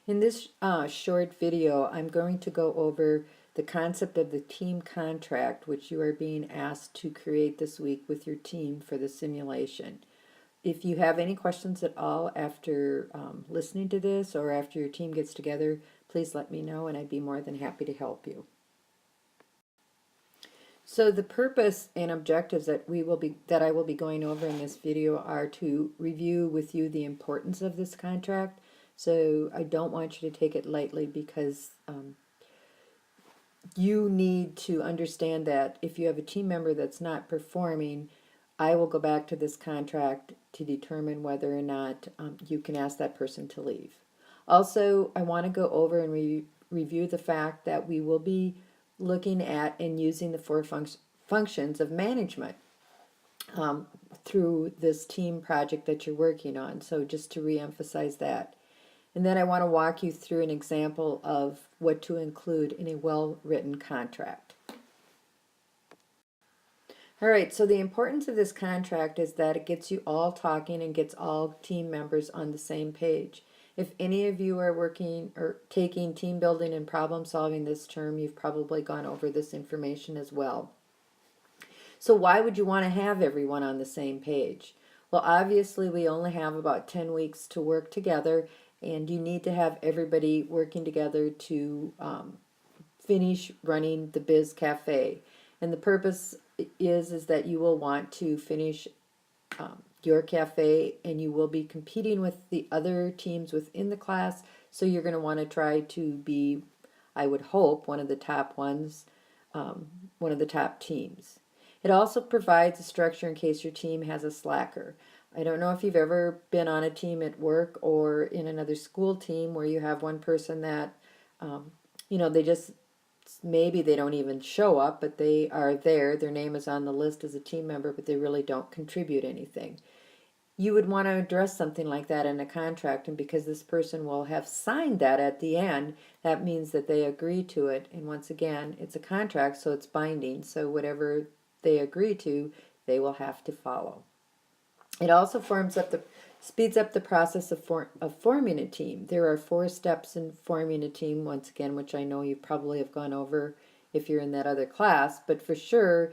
In this short video, I'm going to go over the concept of the team contract, which you are being asked to create this week with your team for the simulation. If you have any questions at all after listening to this or after your team gets together, please let me know and I'd be more than happy to help you. So the purpose and objectives that I will be going over in this video are to review with you the importance of this contract. So I don't want you to take it lightly because you need to understand that if you have a team member that's not performing, I will go back to this contract to determine whether or not you can ask that person to leave. Also, I want to go over and review the fact that we will be looking at and using the four functions of management through this team project that you're working on. So just to reemphasize that. And then I want to walk you through an example of what to include in a well-written contract. All right, so the importance of this contract is that it gets you all talking and gets all team members on the same page. If any of you are working or taking team building and problem solving this term, you've probably gone over this information as well. So why would you want to have everyone on the same page? Well, obviously we only have about 10 weeks to work together, and you need to have everybody working together to finish running the Biz Cafe. And the purpose is that you will want to finish your cafe, and you will be competing with the other teams within the class, so you're going to want to try to be, I would hope, one of the top ones, one of the top teams. It also provides a structure in case your team has a slacker. I don't know if you've ever been on a team at work or in another school team where you have one person that, they just, maybe they don't even show up, but they are there. Their name is on the list as a team member, but they really don't contribute anything. You would want to address something like that in a contract, and because this person will have signed that at the end, that means that they agree to it. And once again, it's a contract, so it's binding. So whatever they agree to, they will have to follow. It also speeds up the process of forming a team. There are 4 steps in forming a team, once again, which I know you probably have gone over if you're in that other class, but for sure,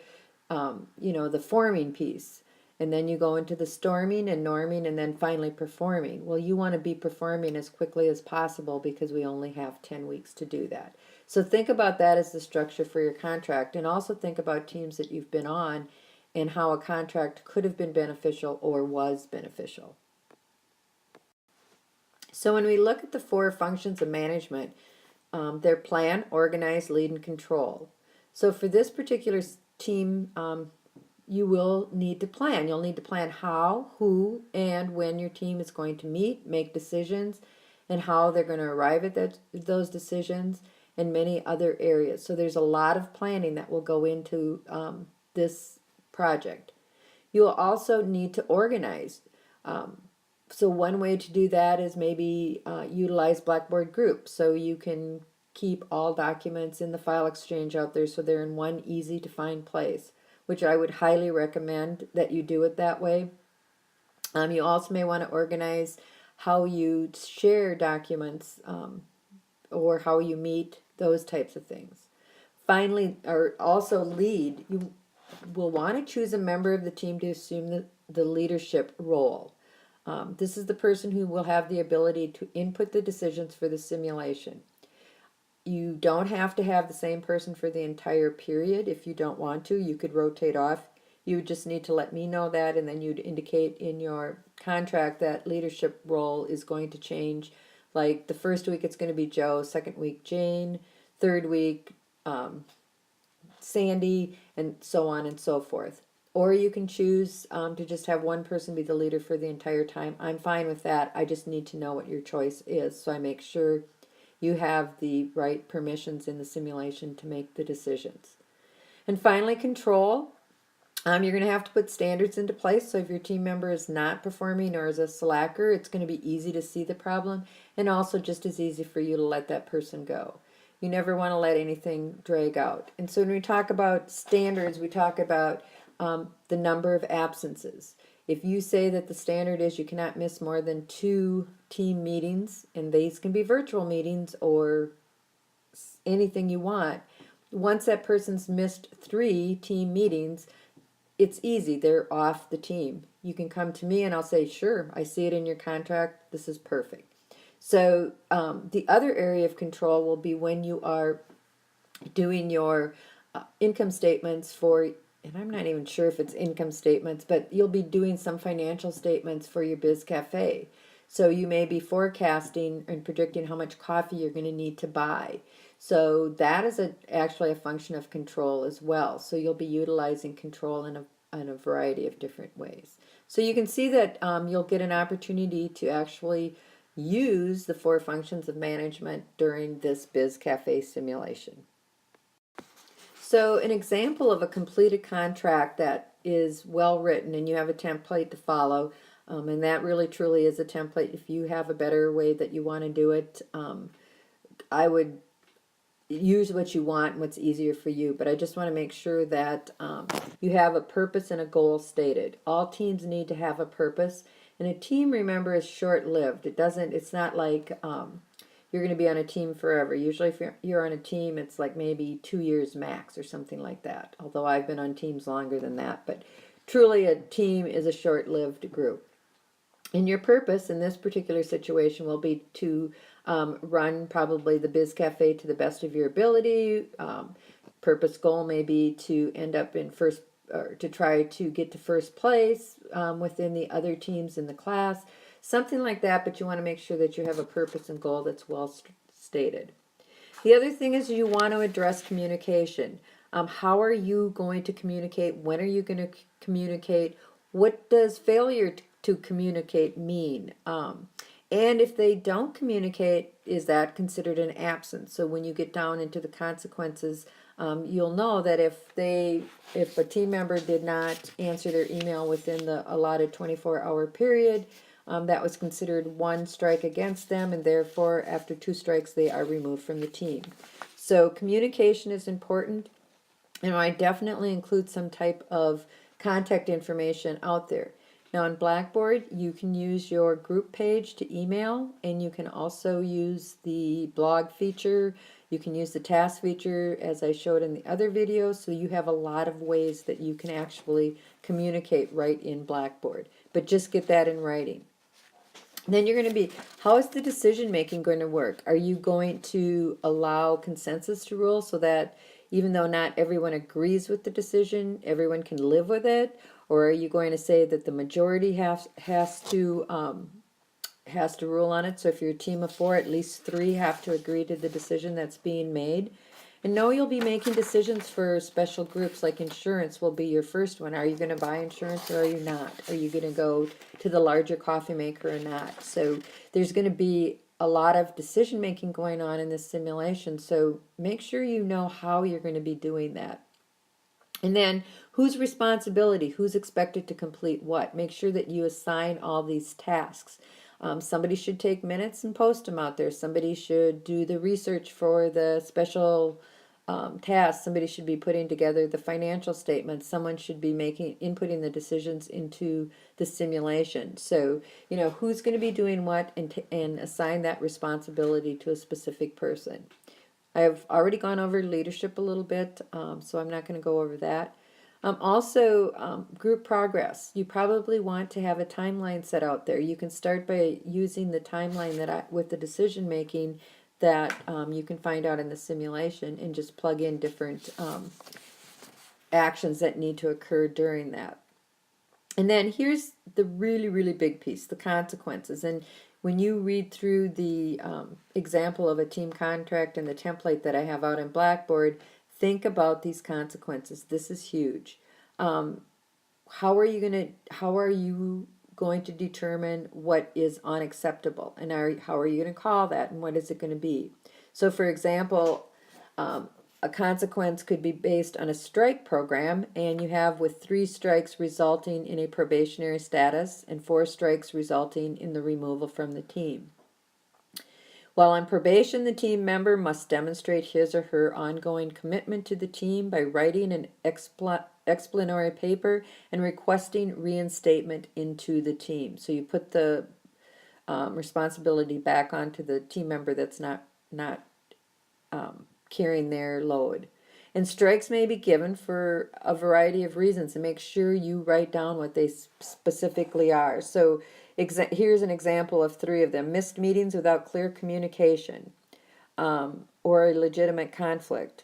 the forming piece. And then you go into the storming and norming and then finally performing. Well, you want to be performing as quickly as possible because we only have 10 weeks to do that. So think about that as the structure for your contract, and also think about teams that you've been on and how a contract could have been beneficial or was beneficial. So when we look at the 4 functions of management, they're plan, organize, lead, and control. So for this particular team, you will need to plan. You'll need to plan how, who, and when your team is going to meet, make decisions, and how they're going to arrive at those decisions, and many other areas. So there's a lot of planning that will go into this project. You will also need to organize. So one way to do that is maybe utilize Blackboard Groups, so you can keep all documents in the file exchange out there so they're in one easy to find place, which I would highly recommend that you do it that way. You also may want to organize how you share documents or how you meet, those types of things. Finally, or also lead, you will want to choose a member of the team to assume the leadership role. This is the person who will have the ability to input the decisions for the simulation. You don't have to have the same person for the entire period. If you don't want to, you could rotate off. You just need to let me know that, and then you'd indicate in your contract that leadership role is going to change. Like the first week it's going to be Joe, second week Jane, third week Sandy, and so on and so forth. Or you can choose to just have one person be the leader for the entire time. I'm fine with that. I just need to know what your choice is, so I make sure you have the right permissions in the simulation to make the decisions. And finally, control. You're going to have to put standards into place, so if your team member is not performing or is a slacker, it's going to be easy to see the problem, and also just as easy for you to let that person go. You never want to let anything drag out. And so when we talk about standards, we talk about the number of absences. If you say that the standard is you cannot miss more than 2 team meetings, and these can be virtual meetings or anything you want, once that person's missed 3 team meetings, it's easy. They're off the team. You can come to me and I'll say, sure, I see it in your contract. This is perfect. So the other area of control will be when you are doing your income statements for, and I'm not even sure if it's income statements, but you'll be doing some financial statements for your Biz Cafe. So you may be forecasting and predicting how much coffee you're going to need to buy. So that is actually a function of control as well. So you'll be utilizing control in a variety of different ways. So you can see that you'll get an opportunity to actually use the 4 functions of management during this Biz Cafe simulation. So an example of a completed contract that is well written and you have a template to follow, and that really truly is a template. If you have a better way that you want to do it, I would use what you want and what's easier for you, but I just want to make sure that you have a purpose and a goal stated. All teams need to have a purpose, and a team, remember, is short-lived. It's not like you're going to be on a team forever. Usually if you're on a team, it's like maybe 2 years max or something like that, although I've been on teams longer than that. But truly a team is a short-lived group. And your purpose in this particular situation will be to run probably the Biz Cafe to the best of your ability. Purpose goal may be to end up in first, or to try to get to first place within the other teams in the class. Something like that, but you want to make sure that you have a purpose and goal that's well stated. The other thing is you want to address communication. How are you going to communicate? When are you going to communicate? What does failure to communicate mean? And if they don't communicate, is that considered an absence? So when you get down into the consequences, you'll know that if a team member did not answer their email within the allotted 24-hour period, that was considered 1 strike against them, and therefore after 2 strikes they are removed from the team. So communication is important, and I definitely include some type of contact information out there. Now in Blackboard, you can use your group page to email, and you can also use the blog feature. You can use the task feature as I showed in the other video, so you have a lot of ways that you can actually communicate right in Blackboard. But just get that in writing. Then you're going to be, how is the decision making going to work? Are you going to allow consensus to rule so that even though not everyone agrees with the decision, everyone can live with it? Or are you going to say that the majority has to rule on it? So if you're a team of 4, at least 3 have to agree to the decision that's being made. And know you'll be making decisions for special groups, like insurance will be your first one. Are you going to buy insurance or are you not? Are you going to go to the larger coffee maker or not? So there's going to be a lot of decision making going on in this simulation. So make sure you know how you're going to be doing that. And then whose responsibility, who's expected to complete what? Make sure that you assign all these tasks. Somebody should take minutes and post them out there. Somebody should do the research for the special tasks. Somebody should be putting together the financial statements. Someone should be inputting the decisions into the simulation. So, you know, who's going to be doing what, and assign that responsibility to a specific person. I've already gone over leadership a little bit, so I'm not going to go over that. Also, group progress. You probably want to have a timeline set out there. You can start by using the timeline with the decision making that you can find out in the simulation, and just plug in different actions that need to occur during that. And then here's the really, really big piece, the consequences. And when you read through the example of a team contract and the template that I have out in Blackboard, think about these consequences. This is huge. How are you going to determine what is unacceptable, and how are you going to call that, and what is it going to be? So for example, a consequence could be based on a strike program, and you have with 3 strikes resulting in a probationary status and 4 strikes resulting in the removal from the team. While on probation, the team member must demonstrate his or her ongoing commitment to the team by writing an explanatory paper and requesting reinstatement into the team. So you put the responsibility back onto the team member that's not carrying their load. And strikes may be given for a variety of reasons, and make sure you write down what they specifically are. So here's an example of 3 of them: missed meetings without clear communication, or a legitimate conflict,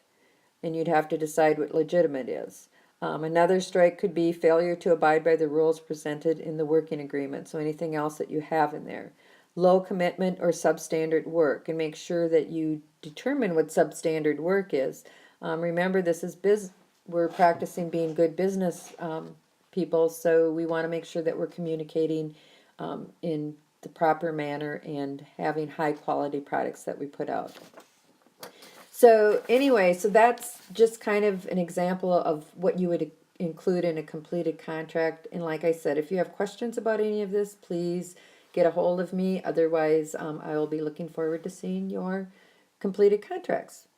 and you'd have to decide what legitimate is. Another strike could be failure to abide by the rules presented in the working agreement, so anything else that you have in there. Low commitment or substandard work, and make sure that you determine what substandard work is. Remember, this is we're practicing being good business people, so we want to make sure that we're communicating in the proper manner and having high quality products that we put out. So anyway, so that's just kind of an example of what you would include in a completed contract. And like I said, if you have questions about any of this, please get a hold of me. Otherwise, I will be looking forward to seeing your completed contracts.